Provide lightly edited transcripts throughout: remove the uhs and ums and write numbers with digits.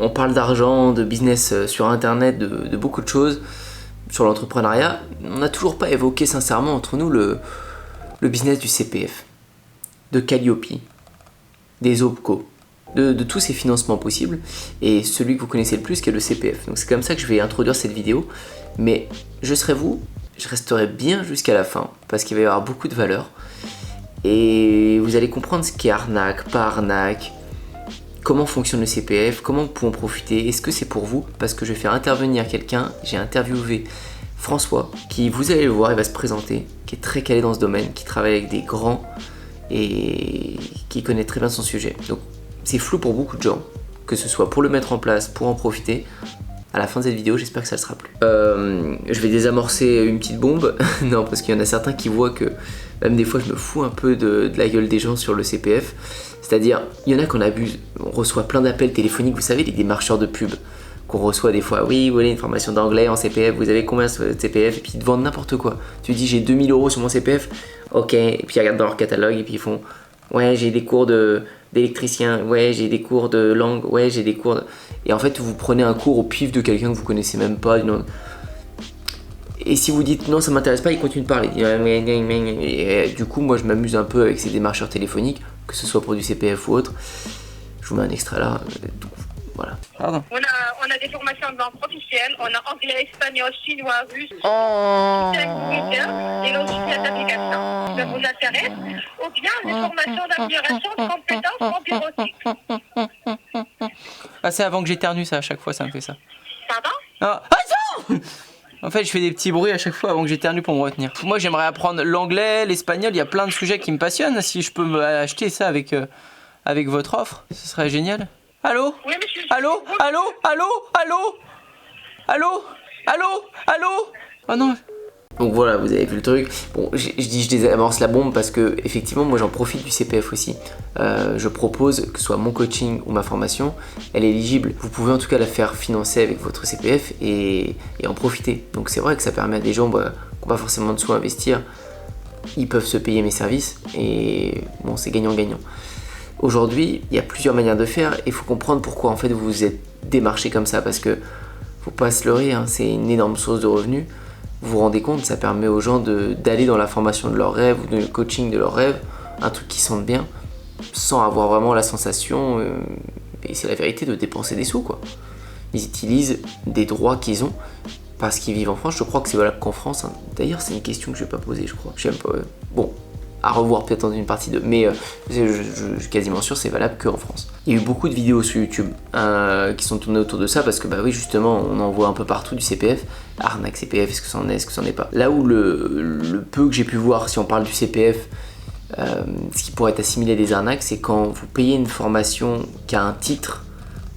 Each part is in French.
On parle d'argent, de business sur internet, de beaucoup de choses, sur l'entrepreneuriat. On n'a toujours pas évoqué sincèrement entre nous le business du CPF, de Calliope, des OPCO, de tous ces financements possibles, et celui que vous connaissez le plus qui est le CPF. Donc c'est comme ça que je vais introduire cette vidéo, mais je serai vous, je resterai bien jusqu'à la fin, parce qu'il va y avoir beaucoup de valeur, et vous allez comprendre ce qu'est arnaque, pas arnaque, comment fonctionne le CPF, comment vous pouvez en profiter, est-ce que c'est pour vous, parce que je vais faire intervenir quelqu'un, j'ai interviewé François, qui vous allez le voir, il va se présenter, qui est très calé dans ce domaine, qui travaille avec des grands, et qui connaît très bien son sujet. Donc c'est flou pour beaucoup de gens, que ce soit pour le mettre en place, pour en profiter. À la fin de cette vidéo, j'espère que ça ne sera plus. Je vais désamorcer une petite bombe. Non, parce qu'il y en a certains qui voient que même des fois je me fous un peu de la gueule des gens sur le CPF. C'est-à-dire, il y en a qu'on abuse. On reçoit plein d'appels téléphoniques, vous savez, les démarcheurs de pub qu'on reçoit des fois. Oui, vous voulez une formation d'anglais en CPF, vous avez combien de CPF? Et puis ils te vendent n'importe quoi. Tu dis j'ai 2000 € sur mon CPF, ok. Et puis ils regardent dans leur catalogue et puis ils font ouais, j'ai des cours d'électricien, ouais, j'ai des cours de langue, ouais, j'ai des cours de... Et en fait, vous prenez un cours au pif de quelqu'un que vous connaissez même pas. Et si vous dites non, ça m'intéresse pas, il continue de parler. Et du coup, moi je m'amuse un peu avec ces démarcheurs téléphoniques, que ce soit pour du CPF ou autre. Je vous mets un extrait là. Voilà. Pardon. On a des formations de langue officielle, on a anglais, espagnol, chinois, russe, et logiciels d'application. Ça vous intéresse? Ou bien des formations d'amélioration de compétences en bureautique. Ah, c'est avant que j'éternue ça, à chaque fois ça me fait ça. Pardon? Ah, non. En fait, je fais des petits bruits à chaque fois avant que j'éternue pour me retenir. Moi, j'aimerais apprendre l'anglais, l'espagnol, il y a plein de sujets qui me passionnent. Si je peux me acheter ça avec votre offre, ce serait génial. Allô? Oui, monsieur. Allô? Allô? Allô? Allô? Allô? Allô? Allô? Oh non. Donc voilà, vous avez vu le truc. Bon, je dis je désamorce la bombe parce que effectivement, moi j'en profite du CPF aussi. Je propose que ce soit mon coaching ou ma formation, elle est éligible. Vous pouvez en tout cas la faire financer avec votre CPF et en profiter. Donc c'est vrai que ça permet à des gens qui n'ont pas forcément de sous à investir, ils peuvent se payer mes services et bon, c'est gagnant-gagnant. Aujourd'hui, il y a plusieurs manières de faire et il faut comprendre pourquoi en fait vous vous êtes démarché comme ça, parce que faut pas se leurrer, hein, c'est une énorme source de revenus. Vous vous rendez compte, ça permet aux gens d'aller dans la formation de leurs rêves ou dans le coaching de leurs rêves, un truc qui sentent bien, sans avoir vraiment la sensation, et c'est la vérité, de dépenser des sous quoi. Ils utilisent des droits qu'ils ont parce qu'ils vivent en France. Je crois que c'est valable qu'en France, hein. D'ailleurs c'est une question que je vais pas poser, je crois. J'aime pas. Bon. À revoir peut-être dans une partie 2, mais je suis quasiment sûr c'est valable qu'en France. Il y a eu beaucoup de vidéos sur YouTube qui sont tournées autour de ça parce que bah oui, justement on en voit un peu partout du CPF, arnaque CPF, est-ce que ça en est, est-ce que ça en est pas. Là où le peu que j'ai pu voir, si on parle du CPF, ce qui pourrait être assimilé à des arnaques, c'est quand vous payez une formation qui a un titre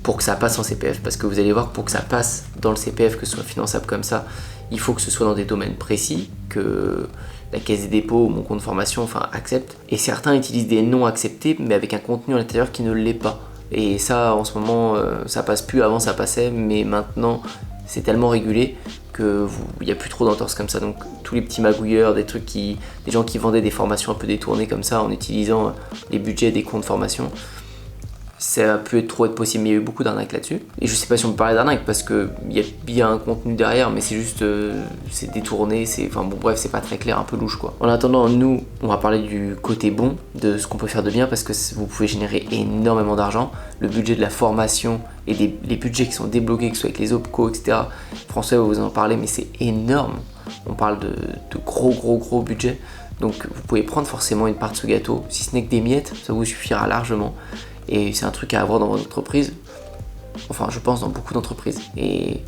pour que ça passe en CPF, parce que vous allez voir que pour que ça passe dans le CPF, que ce soit finançable comme ça, il faut que ce soit dans des domaines précis, que la caisse des dépôts ou mon compte formation accepte. Et certains utilisent des noms acceptés, mais avec un contenu à l'intérieur qui ne l'est pas. Et ça, en ce moment, ça passe plus. Avant, ça passait, mais maintenant, c'est tellement régulé qu'il n'y a plus trop d'entorses comme ça. Donc, tous les petits magouilleurs, des gens qui vendaient des formations un peu détournées comme ça, en utilisant les budgets des comptes formation, ça a pu être possible, mais il y a eu beaucoup d'arnaques là-dessus. Et je sais pas si on peut parler d'arnaque parce qu'il y a bien un contenu derrière, mais c'est juste, c'est détourné, bref, c'est pas très clair, un peu louche quoi. En attendant, nous, on va parler du côté bon, de ce qu'on peut faire de bien, parce que vous pouvez générer énormément d'argent. Le budget de la formation et les budgets qui sont débloqués, que ce soit avec les OPCO, etc. François va vous en parler, mais c'est énorme. On parle de gros budgets. Donc vous pouvez prendre forcément une part de ce gâteau, si ce n'est que des miettes, ça vous suffira largement. Et c'est un truc à avoir dans votre entreprise, enfin je pense dans beaucoup d'entreprises, et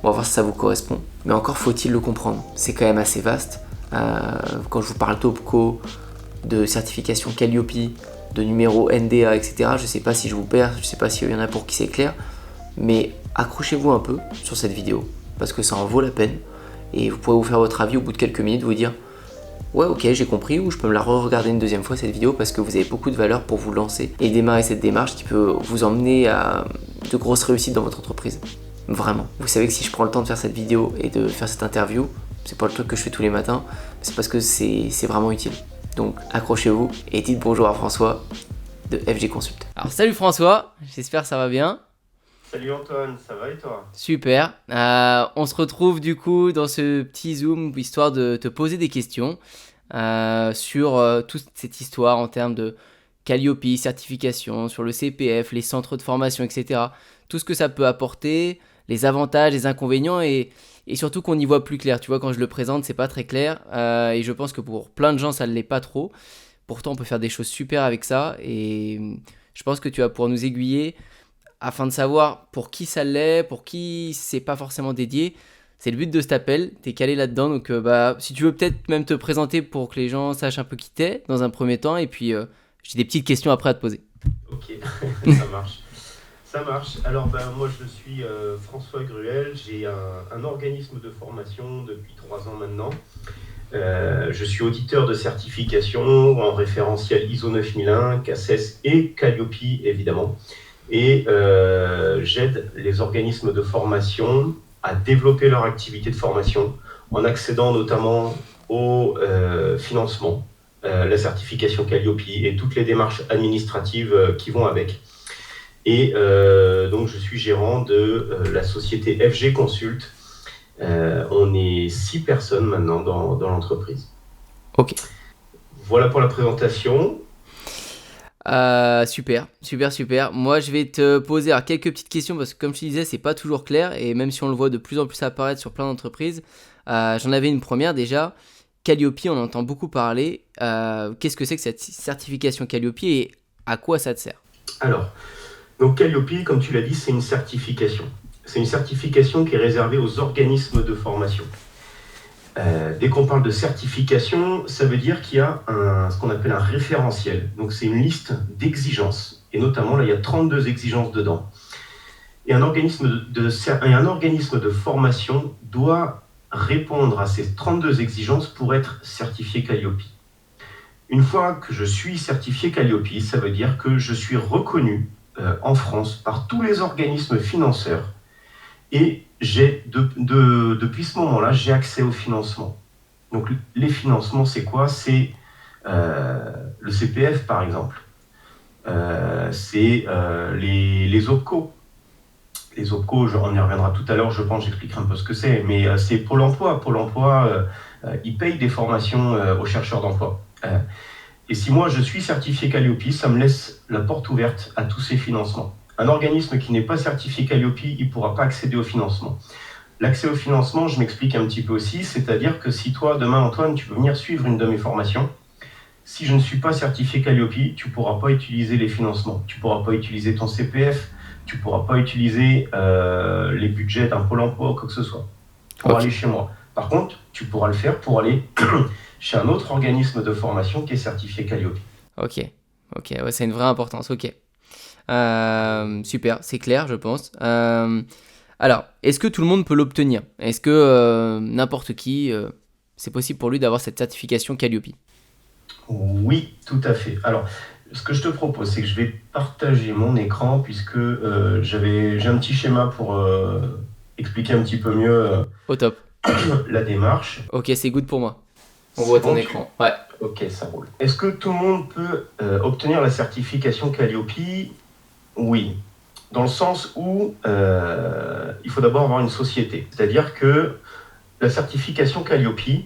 on va voir si ça vous correspond. Mais encore faut-il le comprendre, c'est quand même assez vaste. Quand je vous parle d'OPCO, de certification Calliope, de numéro NDA, etc., je sais pas si je vous perds, je sais pas s'il y en a pour qui c'est clair, mais accrochez-vous un peu sur cette vidéo, parce que ça en vaut la peine, et vous pourrez vous faire votre avis au bout de quelques minutes, vous dire ouais ok j'ai compris, ou je peux me la re-regarder une deuxième fois cette vidéo, parce que vous avez beaucoup de valeur pour vous lancer et démarrer cette démarche qui peut vous emmener à de grosses réussites dans votre entreprise. Vraiment. Vous savez que si je prends le temps de faire cette vidéo et de faire cette interview, c'est pas le truc que je fais tous les matins, c'est parce que c'est vraiment utile. Donc accrochez-vous et dites bonjour à François de FG Consult. Alors salut François, j'espère que ça va bien. Salut Antoine, ça va et toi? Super. On se retrouve du coup dans ce petit Zoom histoire de te poser des questions sur toute cette histoire en termes de Calliope, certification, sur le CPF, les centres de formation, etc. Tout ce que ça peut apporter, les avantages, les inconvénients et surtout qu'on y voit plus clair. Tu vois, quand je le présente, c'est pas très clair et je pense que pour plein de gens, ça ne l'est pas trop. Pourtant, on peut faire des choses super avec ça et je pense que tu vas pouvoir nous aiguiller afin de savoir pour qui ça l'est, pour qui c'est pas forcément dédié. C'est le but de cet appel, t'es calé là-dedans, donc si tu veux peut-être même te présenter pour que les gens sachent un peu qui t'es dans un premier temps, et puis j'ai des petites questions après à te poser. Ok, ça marche. Ça marche. Alors moi je suis François Gruel, j'ai un organisme de formation depuis 3 ans maintenant. Je suis auditeur de certification en référentiel ISO 9001, CACES et Calliope évidemment. Et j'aide les organismes de formation à développer leur activité de formation en accédant notamment au financement, la certification Calliope et toutes les démarches administratives qui vont avec. Et donc je suis gérant de la société FG Consult. On est 6 personnes maintenant dans l'entreprise. Ok. Voilà pour la présentation. Super. Moi, je vais te poser quelques petites questions parce que, comme je te disais, c'est pas toujours clair et même si on le voit de plus en plus apparaître sur plein d'entreprises, j'en avais une première déjà. Calliope, on entend beaucoup parler. Qu'est-ce que c'est que cette certification Calliope et à quoi ça te sert? Alors, donc Calliope, comme tu l'as dit, c'est une certification. C'est une certification qui est réservée aux organismes de formation. Dès qu'on parle de certification, ça veut dire qu'il y a ce qu'on appelle un référentiel. Donc c'est une liste d'exigences. Et notamment, là, il y a 32 exigences dedans. Et un organisme de formation doit répondre à ces 32 exigences pour être certifié Calliope. Une fois que je suis certifié Calliope, ça veut dire que je suis reconnu en France par tous les organismes financeurs. Et depuis ce moment-là, j'ai accès au financement. Donc les financements, c'est quoi? C'est le CPF, par exemple. C'est les OPCO. Les OPCO, on y reviendra tout à l'heure, je pense, j'expliquerai un peu ce que c'est. Mais c'est Pôle emploi. Pôle emploi, il paye des formations aux chercheurs d'emploi. Et si moi, je suis certifié Calliope, ça me laisse la porte ouverte à tous ces financements. Un organisme qui n'est pas certifié Calliope, il ne pourra pas accéder au financement. L'accès au financement, je m'explique un petit peu aussi, c'est-à-dire que si toi, demain, Antoine, tu veux venir suivre une de mes formations, si je ne suis pas certifié Calliope, tu ne pourras pas utiliser les financements, tu ne pourras pas utiliser ton CPF, tu ne pourras pas utiliser les budgets d'un Pôle emploi ou quoi que ce soit pour aller chez moi. Par contre, tu pourras le faire pour aller chez un autre organisme de formation qui est certifié Calliope. Ok, ouais, c'est une vraie importance, ok. Super, c'est clair, je pense. Alors, est-ce que tout le monde peut l'obtenir? Est-ce que n'importe qui, c'est possible pour lui d'avoir cette certification Calliope? Oui, tout à fait. Alors, ce que je te propose, c'est que je vais partager mon écran puisque j'ai un petit schéma pour expliquer un petit peu mieux Au top. la démarche. Ok, c'est good pour moi. On voit ton écran. Ouais. Ok, ça roule. Est-ce que tout le monde peut obtenir la certification Calliope? Oui. Dans le sens où il faut d'abord avoir une société. C'est-à-dire que la certification Calliope,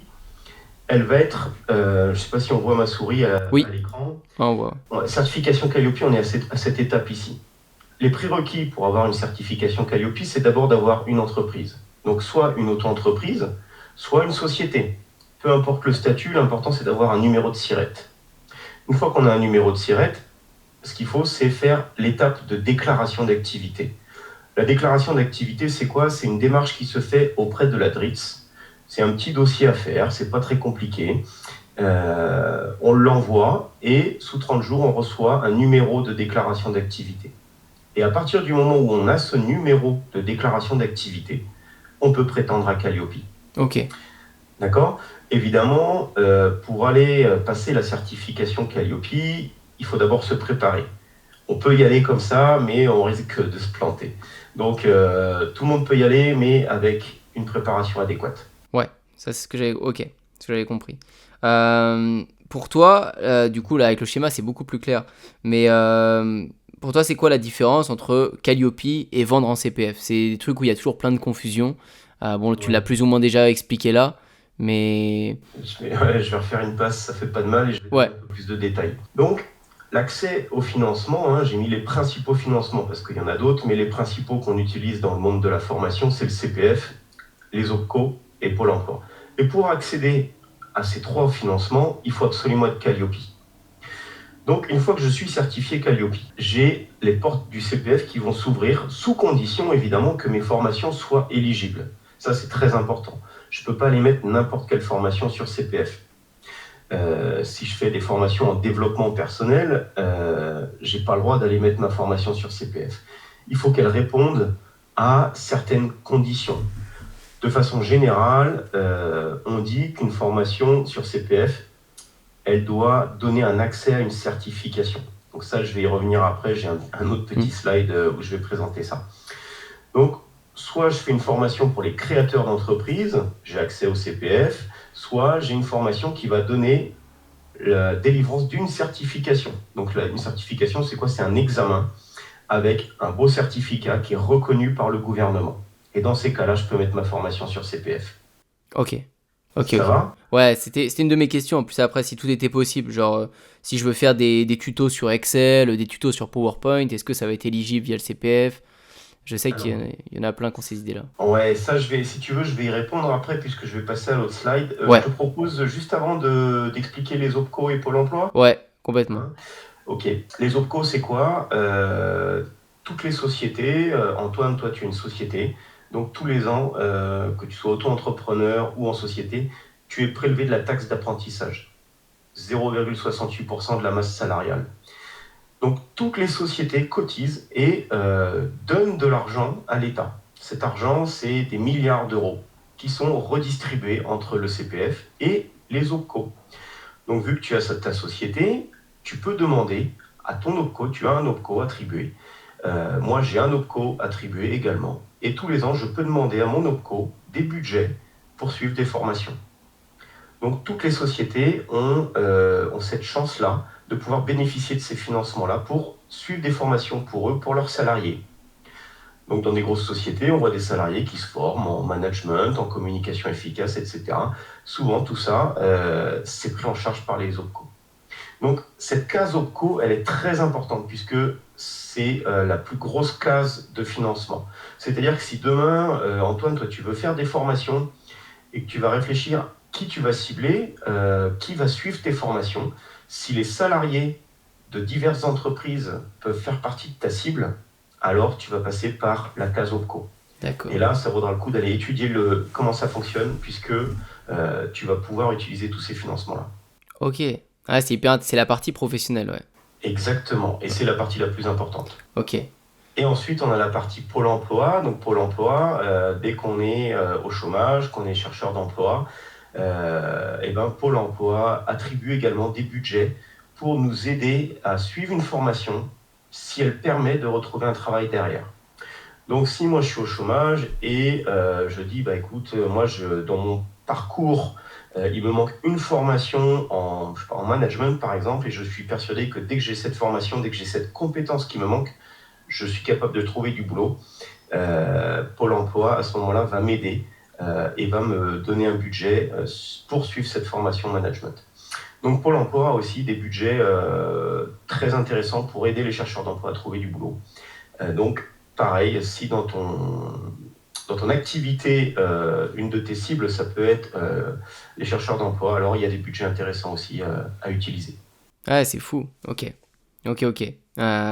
elle va être, je ne sais pas si on voit ma souris à l'écran. On voit. La certification Calliope, on est à cette étape ici. Les prérequis pour avoir une certification Calliope, c'est d'abord d'avoir une entreprise. Donc soit une auto-entreprise, soit une société. Peu importe le statut, l'important c'est d'avoir un numéro de SIRET. Une fois qu'on a un numéro de SIRET, ce qu'il faut, c'est faire l'étape de déclaration d'activité. La déclaration d'activité, c'est quoi? C'est une démarche qui se fait auprès de la DRITS. C'est un petit dossier à faire, c'est pas très compliqué. On l'envoie et sous 30 jours, on reçoit un numéro de déclaration d'activité. Et à partir du moment où on a ce numéro de déclaration d'activité, on peut prétendre à Calliope. Ok. D'accord? Évidemment, pour aller passer la certification Calliope, il faut d'abord se préparer. On peut y aller comme ça, mais on risque de se planter. Donc, tout le monde peut y aller, mais avec une préparation adéquate. Ouais, ça c'est ce que j'avais compris. Pour toi, du coup, là, avec le schéma, c'est beaucoup plus clair. Mais pour toi, c'est quoi la différence entre Calliope et vendre en CPF? C'est des trucs où il y a toujours plein de confusion. Bon, tu l'as Ouais. plus ou moins déjà expliqué là, mais Je vais refaire une passe, ça fait pas de mal et je vais donner ouais, un peu plus de détails. Donc, l'accès au financement, j'ai mis les principaux financements parce qu'il y en a d'autres, mais les principaux qu'on utilise dans le monde de la formation, c'est le CPF, les OPCO et Pôle emploi. Et pour accéder à ces 3 financements, il faut absolument être Calliope. Donc, une fois que je suis certifié Calliope, j'ai les portes du CPF qui vont s'ouvrir, sous condition évidemment que mes formations soient éligibles. Ça, c'est très important. Je ne peux pas aller mettre n'importe quelle formation sur CPF. Si je fais des formations en développement personnel, je n'ai pas le droit d'aller mettre ma formation sur CPF. Il faut qu'elle réponde à certaines conditions. De façon générale, on dit qu'une formation sur CPF, elle doit donner un accès à une certification. Donc ça, je vais y revenir après, j'ai un autre petit slide où je vais présenter ça. Donc, soit je fais une formation pour les créateurs d'entreprises, j'ai accès au CPF, soit j'ai une formation qui va donner la délivrance d'une certification. Donc une certification, c'est quoi? C'est un examen avec un beau certificat qui est reconnu par le gouvernement. Et dans ces cas-là, je peux mettre ma formation sur CPF. ok. Ok, Ça ok. va? Ouais, c'était une de mes questions. En plus, après, si tout était possible, genre, si je veux faire des tutos sur Excel, des tutos sur PowerPoint, est-ce que ça va être éligible via le CPF? Je sais Alors, qu'il y en a plein qui ont ces idées-là. ouais, ça, si tu veux, je vais y répondre après puisque je vais passer à l'autre slide. Ouais, Je te propose, juste avant d'expliquer les OPCO et Pôle emploi. ouais, complètement. Hein. Ok. Les OPCO, c'est quoi? Toutes les sociétés, Antoine, toi, tu es une société. Donc, tous les ans, que tu sois auto-entrepreneur ou en société, tu es prélevé de la taxe d'apprentissage. 0,68% de la masse salariale. Donc, toutes les sociétés cotisent et donnent de l'argent à l'État. Cet argent, c'est des milliards d'euros qui sont redistribués entre le CPF et les OPCO. Donc, vu que tu as ta société, tu peux demander à ton OPCO, tu as un OPCO attribué. Moi, j'ai un OPCO attribué également. Et tous les ans, je peux demander à mon OPCO des budgets pour suivre des formations. Donc, toutes les sociétés ont cette chance-là de pouvoir bénéficier de ces financements-là pour suivre des formations pour eux, pour leurs salariés. Donc, dans des grosses sociétés, on voit des salariés qui se forment en management, en communication efficace, etc. Souvent, tout ça, c'est pris en charge par les OPCO. Donc, cette case OPCO, elle est très importante puisque c'est la plus grosse case de financement. C'est-à-dire que si demain, Antoine, toi, tu veux faire des formations et que tu vas réfléchir qui tu vas cibler, qui va suivre tes formations, si les salariés de diverses entreprises peuvent faire partie de ta cible, alors tu vas passer par la case OPCO. D'accord. Et là, ça vaudra le coup d'aller étudier comment ça fonctionne, puisque tu vas pouvoir utiliser tous ces financements-là. Ok. Ah, c'est la partie professionnelle, ouais. Exactement, et c'est la partie la plus importante. Ok. Et ensuite, on a la partie Pôle emploi. Donc Pôle emploi, dès qu'on est au chômage, qu'on est chercheur d'emploi, et ben Pôle emploi attribue également des budgets pour nous aider à suivre une formation si elle permet de retrouver un travail derrière. Donc si moi je suis au chômage et je dis bah écoute, moi dans mon parcours, il me manque une formation en management par exemple, et je suis persuadé que dès que j'ai cette formation, dès que j'ai cette compétence qui me manque, je suis capable de trouver du boulot. Pôle emploi à ce moment-là va m'aider et va me donner un budget pour suivre cette formation management. Donc Pôle emploi a aussi des budgets très intéressants pour aider les chercheurs d'emploi à trouver du boulot. Donc pareil, si dans ton activité, une de tes cibles, ça peut être les chercheurs d'emploi, alors il y a des budgets intéressants aussi à utiliser. Ouais, c'est fou. Ok. Ok, ok.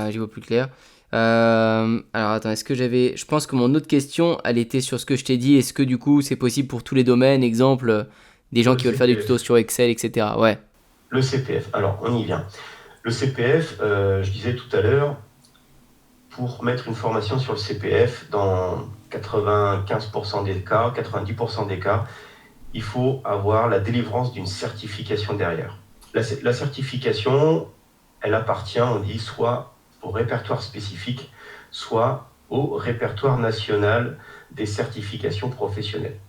J'y vois plus clair. Alors attends, je pense que mon autre question, elle était sur ce que je t'ai dit. Est-ce que du coup, c'est possible pour tous les domaines, exemple, des gens Le qui veulent faire des CPF. tutos sur Excel, etc. Ouais. Le CPF, alors on y vient. Le CPF, je disais tout à l'heure, pour mettre une formation sur le CPF, dans 95% des cas, 90% des cas, il faut avoir la délivrance d'une certification derrière. La certification, elle appartient, on dit, soit au répertoire spécifique, soit au répertoire national des certifications professionnelles.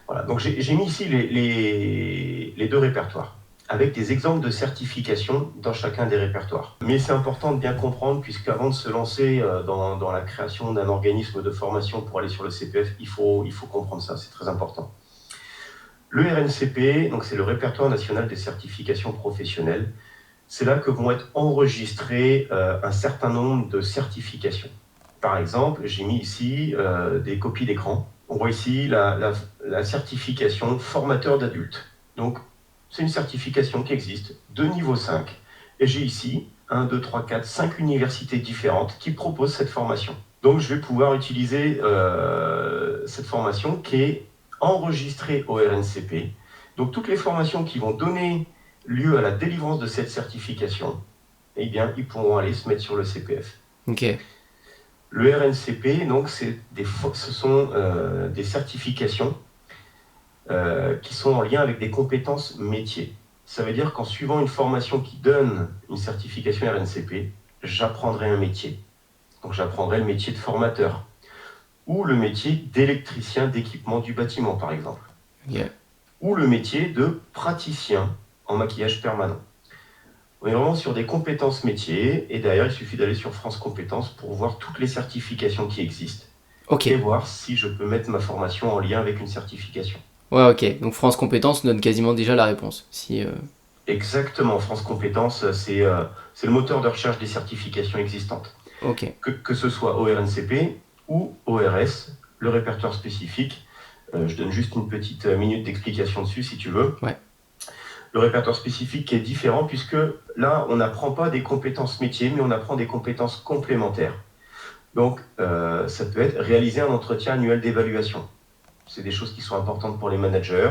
Voilà. Donc j'ai mis ici les deux répertoires. avec des exemples de certification dans chacun des répertoires. Mais c'est important de bien comprendre, puisqu'avant de se lancer dans la création d'un organisme de formation pour aller sur le CPF, il faut comprendre ça, c'est très important. Le RNCP, donc c'est le répertoire national des certifications professionnelles. C'est là que vont être enregistrés un certain nombre de certifications. Par exemple, j'ai mis ici des copies d'écran. On voit ici la certification formateur d'adultes. Donc, c'est une certification qui existe de niveau 5. Et j'ai ici 1, 2, 3, 4, 5 universités différentes qui proposent cette formation. Donc, je vais pouvoir utiliser cette formation qui est enregistrée au RNCP. Donc, toutes les formations qui vont donner lieu à la délivrance de cette certification, eh bien, ils pourront aller se mettre sur le CPF. Ok. Le RNCP, donc, ce sont des certifications qui sont en lien avec des compétences métiers. Ça veut dire qu'en suivant une formation qui donne une certification RNCP, j'apprendrai un métier. Donc, j'apprendrai le métier de formateur ou le métier d'électricien d'équipement du bâtiment, par exemple. Yeah. Ou le métier de praticien en maquillage permanent. On est vraiment sur des compétences métiers, et d'ailleurs, il suffit d'aller sur France Compétences pour voir toutes les certifications qui existent. Ok. Et voir si je peux mettre ma formation en lien avec une certification. Ouais, ok. Donc France Compétences nous donne quasiment déjà la réponse. Exactement, France Compétences, c'est le moteur de recherche des certifications existantes. Ok. Que ce soit au RNCP ou au RS, le répertoire spécifique. Je donne juste une petite minute d'explication dessus, si tu veux. Ouais. Le répertoire spécifique est différent puisque là, on n'apprend pas des compétences métiers, mais on apprend des compétences complémentaires. Donc, ça peut être réaliser un entretien annuel d'évaluation. C'est des choses qui sont importantes pour les managers.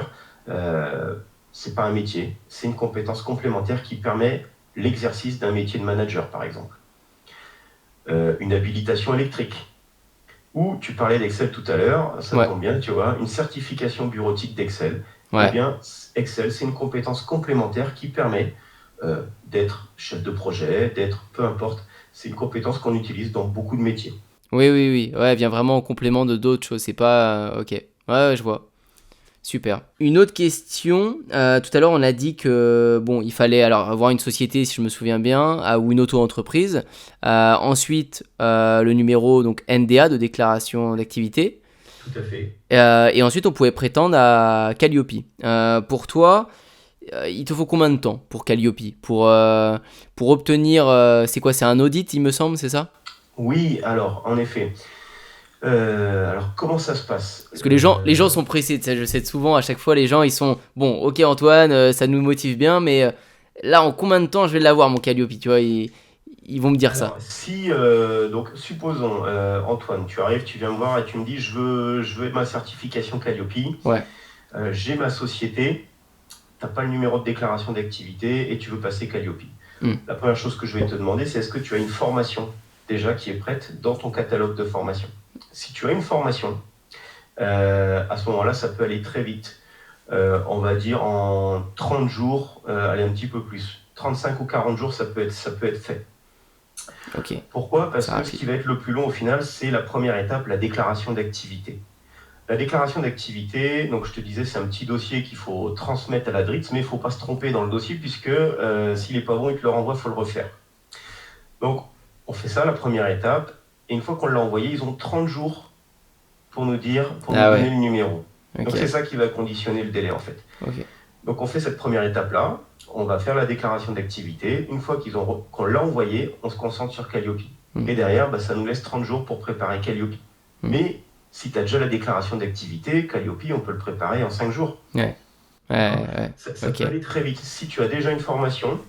C'est pas un métier, c'est une compétence complémentaire qui permet l'exercice d'un métier de manager, par exemple. Une habilitation électrique. Ou, tu parlais d'Excel tout à l'heure, ça tombe bien, tu vois, une certification bureautique d'Excel. Ouais. Eh bien, Excel, c'est une compétence complémentaire qui permet d'être chef de projet, peu importe. C'est une compétence qu'on utilise dans beaucoup de métiers. Oui. Ouais, elle vient vraiment en complément de d'autres choses. C'est pas... ok. Ouais, je vois. Super. Une autre question. Tout à l'heure, on a dit que il fallait alors avoir une société, si je me souviens bien, ou une auto-entreprise. Ensuite, le numéro donc NDA de déclaration d'activité. Tout à fait. Et ensuite, on pouvait prétendre à Calliope. Pour toi, il te faut combien de temps pour Calliope pour obtenir, c'est quoi? C'est un audit, il me semble, c'est ça? Oui, alors, en effet. Alors, comment ça se passe? Parce que les gens sont pressés, je sais souvent, à chaque fois, les gens, ils sont... Bon, ok Antoine, ça nous motive bien, mais là, en combien de temps je vais l'avoir, mon Calliope, tu vois, ils vont me dire alors, ça. Si, donc, supposons, Antoine, tu arrives, tu viens me voir et tu me dis, je veux ma certification Calliope. Ouais. J'ai ma société, tu n'as pas le numéro de déclaration d'activité et tu veux passer Calliope. La première chose que je vais te demander, c'est est-ce que tu as une formation déjà qui est prête dans ton catalogue de formation? Si tu as une formation, à ce moment-là, ça peut aller très vite. On va dire en 30 jours, aller un petit peu plus. 35 ou 40 jours, ça peut être fait. Ok. Pourquoi? Parce que ce qui va être le plus long au final, c'est la première étape, la déclaration d'activité. La déclaration d'activité, donc je te disais, c'est un petit dossier qu'il faut transmettre à la DRITS, mais il ne faut pas se tromper dans le dossier puisque s'il n'est pas bon, il te le renvoie, il faut le refaire. Donc, on fait ça, la première étape, et une fois qu'on l'a envoyé, ils ont 30 jours pour nous donner le numéro. Okay. Donc, c'est ça qui va conditionner le délai, en fait. Okay. Donc, on fait cette première étape-là, on va faire la déclaration d'activité. Une fois qu'on l'a envoyé, on se concentre sur Calliope. Et derrière, ça nous laisse 30 jours pour préparer Calliope. Mais si tu as déjà la déclaration d'activité, Calliope, on peut le préparer en 5 jours. Ouais. Ça peut aller très vite. Si tu as déjà une formation,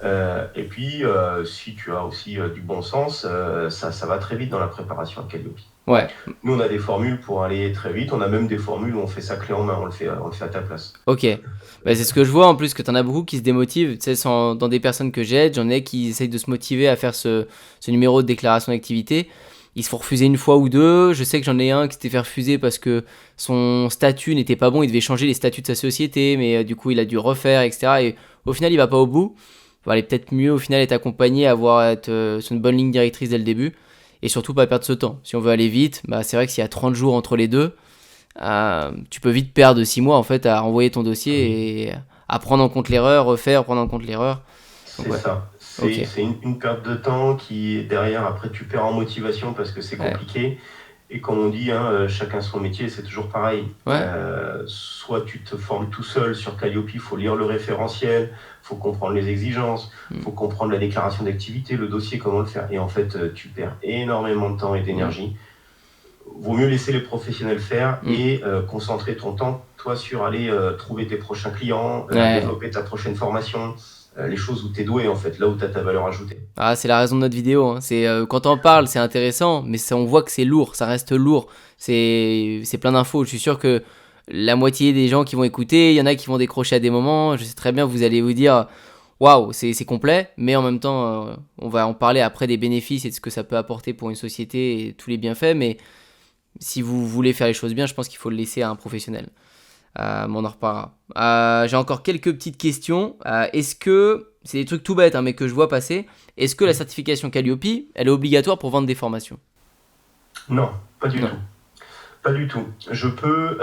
et puis si tu as aussi du bon sens, ça va très vite dans la préparation à Calliope. Ouais. Nous, on a des formules pour aller très vite. On a même des formules où on fait ça clé en main. On le fait à ta place. Ok. C'est ce que je vois en plus, que tu en as beaucoup qui se démotivent. Tu sais, dans des personnes que j'aide, j'en ai qui essayent de se motiver à faire ce numéro de déclaration d'activité. Ils se font refuser une fois ou deux. Je sais que j'en ai un qui s'était fait refuser parce que son statut n'était pas bon. Il devait changer les statuts de sa société, mais du coup, il a dû refaire, etc. Et au final, il va pas au bout. Il va aller peut-être mieux au final être accompagné, être sur une bonne ligne directrice dès le début. Et surtout, pas perdre ce temps. Si on veut aller vite, c'est vrai que s'il y a 30 jours entre les deux, tu peux vite perdre 6 mois en fait à renvoyer ton dossier et à prendre en compte l'erreur, refaire, prendre en compte l'erreur. Donc, C'est ouais. ça. Ok. C'est une perte de temps qui, derrière, après, tu perds en motivation parce que c'est Ouais. compliqué. Et comme on dit, hein, chacun son métier, c'est toujours pareil. Ouais. Soit tu te formes tout seul sur Calliope, il faut lire le référentiel, il faut comprendre les exigences, il faut comprendre la déclaration d'activité, le dossier, comment le faire. Et en fait, tu perds énormément de temps et d'énergie. Vaut mieux laisser les professionnels faire et concentrer ton temps, toi, sur aller trouver tes prochains clients, développer ta prochaine formation, les choses où tu es doué, en fait, là où tu as ta valeur ajoutée. Ah, c'est la raison de notre vidéo. Hein. C'est, quand on parle, c'est intéressant, mais on voit que c'est lourd, ça reste lourd. C'est plein d'infos. Je suis sûr que la moitié des gens qui vont écouter, il y en a qui vont décrocher à des moments. Je sais très bien, vous allez vous dire, waouh, c'est complet, mais en même temps, on va en parler après des bénéfices et de ce que ça peut apporter pour une société et tous les bienfaits. Mais si vous voulez faire les choses bien, je pense qu'il faut le laisser à un professionnel. Mais on en reparlera. J'ai encore quelques petites questions. Est-ce que, c'est des trucs tout bêtes mais que je vois passer, est-ce que la certification Calliope, elle est obligatoire pour vendre des formations? Non, pas du tout. Pas du tout. Je peux,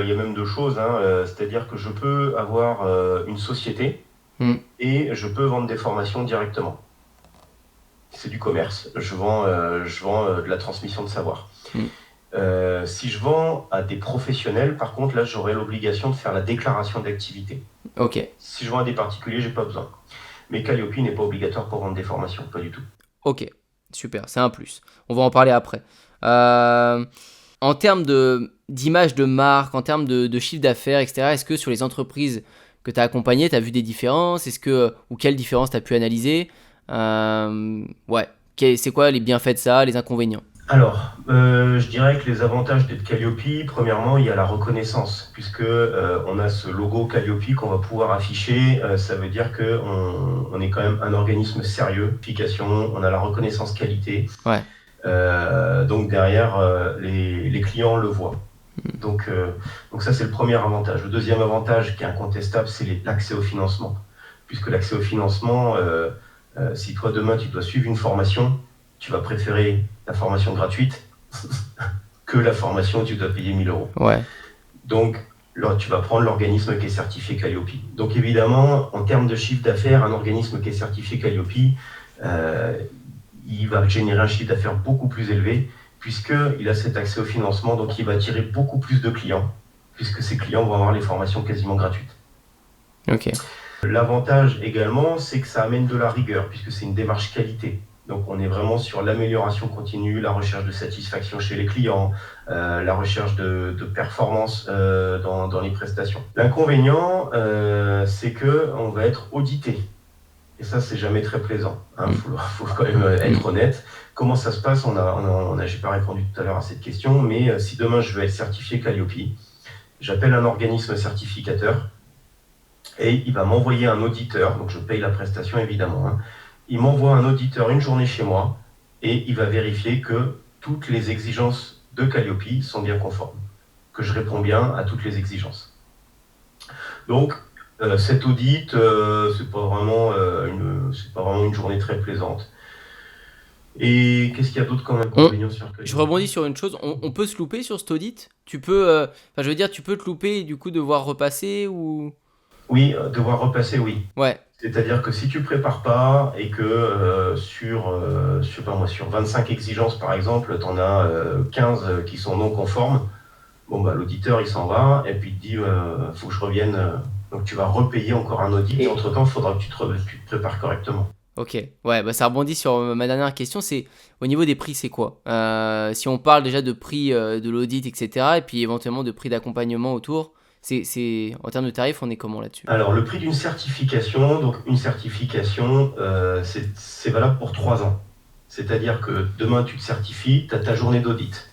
il y a même deux choses, c'est-à-dire que je peux avoir une société et je peux vendre des formations directement. C'est du commerce. Je vends de la transmission de savoir. Si je vends à des professionnels, par contre, là, j'aurai l'obligation de faire la déclaration d'activité. Ok. Si je vends à des particuliers, j'ai pas besoin. Mais Calliope n'est pas obligatoire pour vendre des formations, pas du tout. Ok, super, c'est un plus. On va en parler après. En termes d'image de marque, en termes de chiffre d'affaires, etc., est-ce que sur les entreprises que tu as accompagnées, tu as vu des différences? Ou quelles différences tu as pu analyser? Ouais, c'est quoi les bienfaits de ça, les inconvénients? Alors, je dirais que les avantages d'être Calliope, premièrement, il y a la reconnaissance, puisque on a ce logo Calliope qu'on va pouvoir afficher. Ça veut dire qu'on est quand même un organisme sérieux, application, on a la reconnaissance qualité. Ouais. Donc derrière, les clients le voient. Donc ça, c'est le premier avantage. Le deuxième avantage qui est incontestable, c'est l'accès au financement. Puisque l'accès au financement, si toi demain tu dois suivre une formation, tu vas préférer la formation gratuite que la formation où tu dois payer 1000 €. Ouais. Donc, là, tu vas prendre l'organisme qui est certifié Calliope. Donc, évidemment, en termes de chiffre d'affaires, un organisme qui est certifié Calliope, il va générer un chiffre d'affaires beaucoup plus élevé puisqu'il a cet accès au financement, donc il va attirer beaucoup plus de clients puisque ces clients vont avoir les formations quasiment gratuites. Ok. L'avantage également, c'est que ça amène de la rigueur puisque c'est une démarche qualité. Donc on est vraiment sur l'amélioration continue, la recherche de satisfaction chez les clients, la recherche de performance dans les prestations. L'inconvénient, c'est qu'on va être audité. Et ça, c'est jamais très plaisant. Faut quand même être honnête. Comment ça se passe? J'ai pas répondu tout à l'heure à cette question, mais si demain je veux être certifié Calliope, j'appelle un organisme certificateur et il va m'envoyer un auditeur, donc je paye la prestation évidemment, il m'envoie un auditeur une journée chez moi et il va vérifier que toutes les exigences de Calliope sont bien conformes, que je réponds bien à toutes les exigences. Donc, cet audit, c'est pas vraiment une journée très plaisante. Et qu'est-ce qu'il y a d'autre comme inconvénient sur Calliope? Je rebondis sur une chose, on peut se louper sur cet audit? Tu peux, je veux dire, tu peux te louper et du coup devoir repasser ou... Oui, devoir repasser, oui. Ouais. C'est-à-dire que si tu prépares pas et que sur 25 exigences par exemple, tu en as 15 qui sont non conformes, bon bah l'auditeur il s'en va et puis il te dit faut que je revienne, donc tu vas repayer encore un audit et entre-temps il faudra que tu te prépares correctement. Ok, ouais, bah ça rebondit sur ma dernière question, c'est au niveau des prix, c'est quoi? Si on parle déjà de prix de l'audit, etc., et puis éventuellement de prix d'accompagnement autour, en termes de tarifs, on est comment là-dessus? Alors le prix d'une certification, donc une certification, c'est valable pour 3 ans. C'est-à-dire que demain tu te certifies, tu as ta journée d'audit.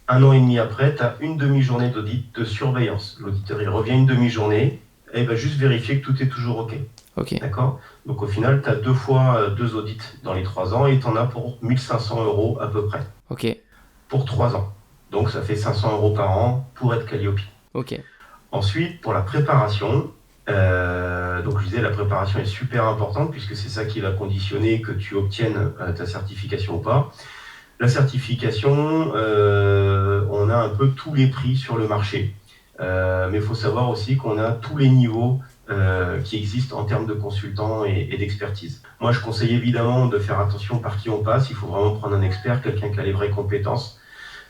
1 an et demi après, tu as une demi-journée d'audit de surveillance. L'auditeur il revient une demi-journée et il va juste vérifier que tout est toujours OK. Ok. D'accord? Donc au final, tu as 2 fois 2 audits dans les 3 ans et tu en as pour 1 500 € à peu près. Ok. Pour 3 ans. Donc ça fait 500 € par an pour être Calliope. Ok. Ensuite, pour la préparation, donc je disais la préparation est super importante puisque c'est ça qui va conditionner que tu obtiennes ta certification ou pas. La certification, on a un peu tous les prix sur le marché. Mais il faut savoir aussi qu'on a tous les niveaux qui existent en termes de consultants et d'expertise. Moi, je conseille évidemment de faire attention par qui on passe. Il faut vraiment prendre un expert, quelqu'un qui a les vraies compétences,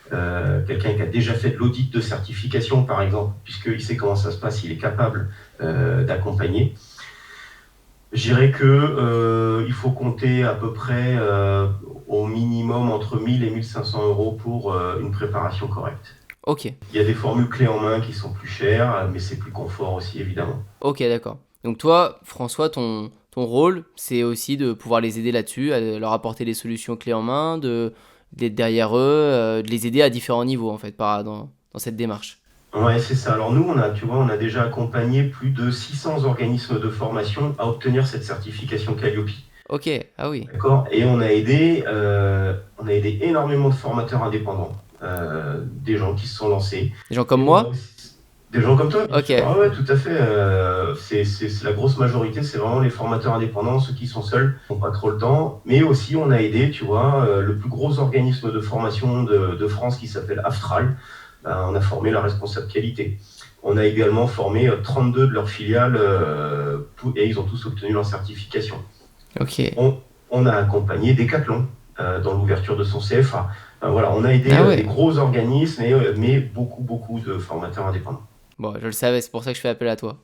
quelqu'un qui a déjà fait de l'audit de certification, par exemple, puisqu'il sait comment ça se passe, il est capable d'accompagner. Je dirais qu'il faut compter à peu près au minimum entre 1000 et 1500 euros pour une préparation correcte. Ok. Il y a des formules clés en main qui sont plus chères, mais c'est plus confort aussi, évidemment. Ok, d'accord. Donc toi, François, ton rôle, c'est aussi de pouvoir les aider là-dessus, à leur apporter les solutions clés en main, d'être derrière eux, de les aider à différents niveaux, en fait, dans cette démarche. Ouais, c'est ça. Alors nous, on a déjà accompagné plus de 600 organismes de formation à obtenir cette certification Calliope. Ok, ah oui. D'accord. Et on a aidé énormément de formateurs indépendants, des gens qui se sont lancés. Des gens comme moi? Des gens comme toi? Ok. Ah ouais, tout à fait. C'est la grosse majorité, c'est vraiment les formateurs indépendants, ceux qui sont seuls, qui n'ont pas trop le temps. Mais aussi, on a aidé, tu vois, le plus gros organisme de formation de France qui s'appelle Aftral. On a formé la responsable qualité. On a également formé 32 de leurs filiales et ils ont tous obtenu leur certification. Ok. On a accompagné Decathlon dans l'ouverture de son CFA. Voilà, on a aidé des gros organismes, mais beaucoup de formateurs indépendants. Bon, je le savais, c'est pour ça que je fais appel à toi.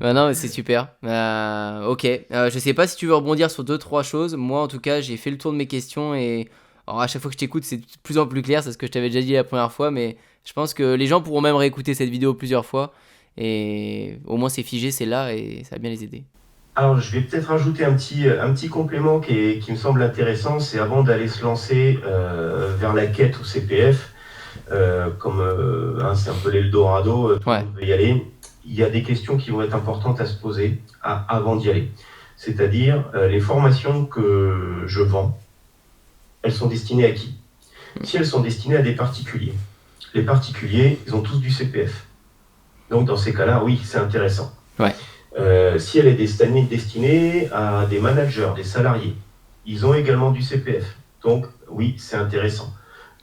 Non, mais c'est super. Ok, je sais pas si tu veux rebondir sur 2-3 choses. Moi, en tout cas, j'ai fait le tour de mes questions et alors, à chaque fois que je t'écoute, c'est de plus en plus clair. C'est ce que je t'avais déjà dit la première fois, mais je pense que les gens pourront même réécouter cette vidéo plusieurs fois et au moins c'est figé, c'est là et ça va bien les aider. Alors, je vais peut-être rajouter un petit complément qui me semble intéressant. C'est avant d'aller se lancer vers la quête au CPF, c'est un peu l'Eldorado, tout le monde veut y aller. Il y a des questions qui vont être importantes à se poser avant d'y aller. C'est-à-dire, les formations que je vends, elles sont destinées à qui? Si elles sont destinées à des particuliers, les particuliers, ils ont tous du CPF. Donc, dans ces cas-là, oui, c'est intéressant. Ouais. Si elle est destinée à des managers, des salariés, ils ont également du CPF. Donc, oui, c'est intéressant.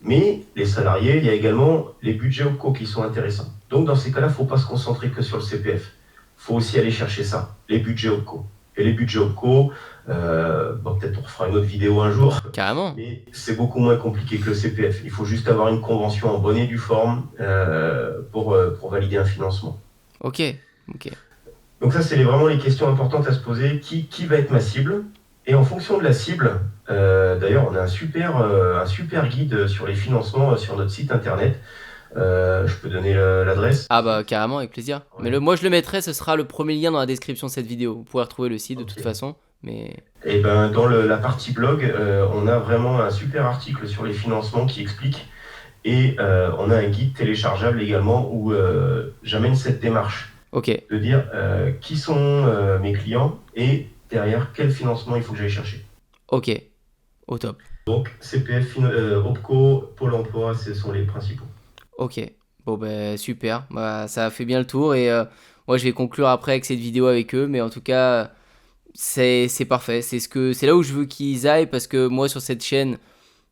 Mais les salariés, il y a également les budgets OPCO qui sont intéressants. Donc, dans ces cas-là, il ne faut pas se concentrer que sur le CPF. Il faut aussi aller chercher ça, les budgets OPCO. Et les budgets OPCO, peut-être on refera une autre vidéo un jour. Carrément. Mais c'est beaucoup moins compliqué que le CPF. Il faut juste avoir une convention en bonne et due forme pour valider un financement. Ok. Donc ça, c'est vraiment les questions importantes à se poser. Qui va être ma cible? Et en fonction de la cible, d'ailleurs, on a un super guide sur les financements sur notre site internet. Je peux donner l'adresse? Ah bah carrément, avec plaisir. Ouais. Mais moi je le mettrai, ce sera le premier lien dans la description de cette vidéo. Vous pourrez retrouver le site de toute façon. Et dans la partie blog, on a vraiment un super article sur les financements qui explique. Et on a un guide téléchargeable également où j'amène cette démarche. Ok. De dire qui sont mes clients et derrière quel financement il faut que j'aille chercher. Ok, au top. Donc CPF, OPCO, Pôle emploi, ce sont les principaux. Ok, bon super, ça a fait bien le tour et moi je vais conclure après avec cette vidéo avec eux, mais en tout cas c'est parfait, c'est là où je veux qu'ils aillent parce que moi sur cette chaîne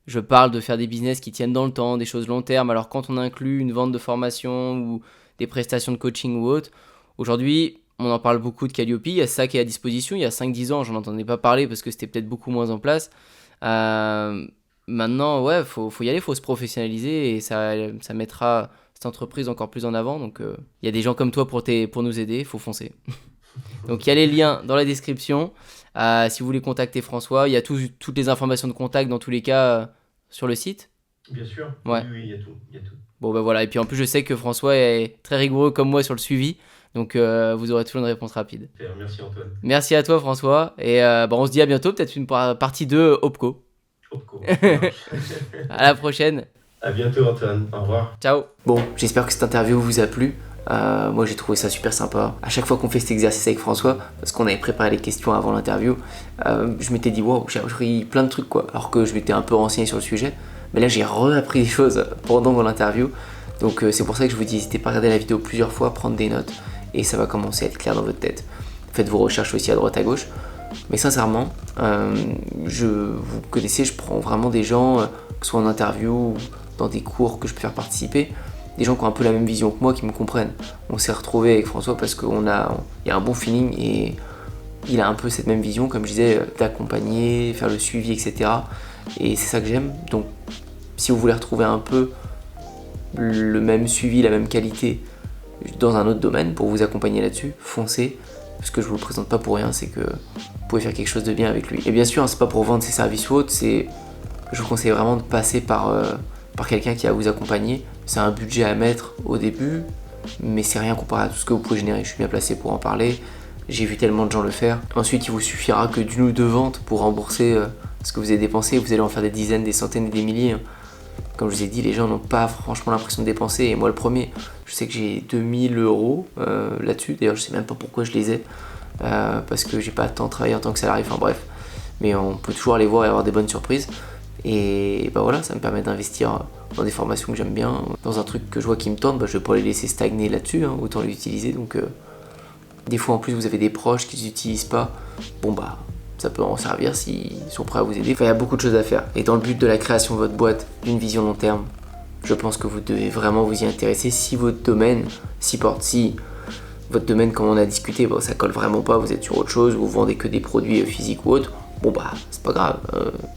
je parle de faire des business qui tiennent dans le temps, des choses long terme, alors quand on inclut une vente de formation ou des prestations de coaching ou autre, aujourd'hui on en parle beaucoup de Calliope, il y a ça qui est à disposition, il y a 5-10 ans j'en entendais pas parler parce que c'était peut-être beaucoup moins en place. Maintenant, faut y aller, faut se professionnaliser et ça mettra cette entreprise encore plus en avant. Donc, il y a des gens comme toi pour nous aider, faut foncer. Donc, il y a les liens dans la description. Si vous voulez contacter François, il y a toutes les informations de contact dans tous les cas sur le site. Bien sûr, ouais. Oui, il y a tout. Bon, voilà. Et puis en plus, je sais que François est très rigoureux comme moi sur le suivi. Donc, vous aurez toujours une réponse rapide. Merci Antoine. Merci à toi François. Et on se dit à bientôt, peut-être une partie 2 OPCO. À la prochaine. À bientôt Antoine, au revoir. Ciao. Bon, j'espère que cette interview vous a plu. Moi j'ai trouvé ça super sympa. À chaque fois qu'on fait cet exercice avec François, parce qu'on avait préparé les questions avant l'interview, je m'étais dit waouh, j'ai appris plein de trucs quoi. Alors que je m'étais un peu renseigné sur le sujet, mais là j'ai réappris des choses pendant l'interview. Donc c'est pour ça que je vous dis, n'hésitez pas à regarder la vidéo plusieurs fois, prendre des notes, et ça va commencer à être clair dans votre tête. Faites vos recherches aussi à droite à gauche. Mais sincèrement, vous connaissez, je prends vraiment des gens, que ce soit en interview ou dans des cours que je peux faire participer. des gens qui ont un peu la même vision que moi, qui me comprennent. On s'est retrouvés avec François parce qu'il y a un bon feeling et il a un peu cette même vision, comme je disais, d'accompagner, faire le suivi, etc. Et c'est ça que j'aime. Donc si vous voulez retrouver un peu le même suivi, la même qualité dans un autre domaine pour vous accompagner là-dessus, foncez. Parce que je vous le présente pas pour rien, c'est que vous pouvez faire quelque chose de bien avec lui. Et bien sûr, c'est pas pour vendre ses services ou autre, je vous conseille vraiment de passer par quelqu'un qui va vous accompagner. C'est un budget à mettre au début, mais c'est rien comparé à tout ce que vous pouvez générer. Je suis bien placé pour en parler, j'ai vu tellement de gens le faire. Ensuite, il vous suffira que d'une ou deux ventes pour rembourser ce que vous avez dépensé. Vous allez en faire des dizaines, des centaines et des milliers. Comme je vous ai dit, les gens n'ont pas franchement l'impression de dépenser, et moi le premier. Je sais que j'ai 2000 € là-dessus, d'ailleurs je sais même pas pourquoi je les ai, parce que j'ai pas tant travaillé en tant que salarié, enfin bref. Mais on peut toujours aller voir et avoir des bonnes surprises. Et bah voilà, ça me permet d'investir dans des formations que j'aime bien, dans un truc que je vois qui me tente, je vais pas les laisser stagner là-dessus, autant les utiliser. Donc des fois en plus vous avez des proches qui les utilisent pas, ça peut en servir s'ils sont prêts à vous aider. Enfin, il y a beaucoup de choses à faire. Et dans le but de la création de votre boîte, d'une vision long terme, je pense que vous devez vraiment vous y intéresser si votre domaine s'y porte. Si votre domaine, comme on a discuté, ça colle vraiment pas, vous êtes sur autre chose, vous vendez que des produits physiques ou autres, c'est pas grave.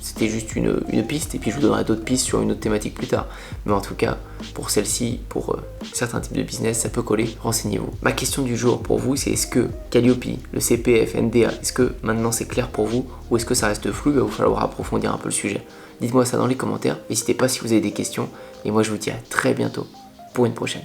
C'était juste une piste, et puis je vous donnerai d'autres pistes sur une autre thématique plus tard. Mais en tout cas, pour celle-ci, pour certains types de business, ça peut coller, renseignez-vous. Ma question du jour pour vous, c'est est-ce que Calliope, le CPF, NDA, est-ce que maintenant c'est clair pour vous, ou est-ce que ça reste flou? Il va vous falloir approfondir un peu le sujet. Dites-moi ça dans les commentaires, n'hésitez pas si vous avez des questions, et moi je vous dis à très bientôt pour une prochaine.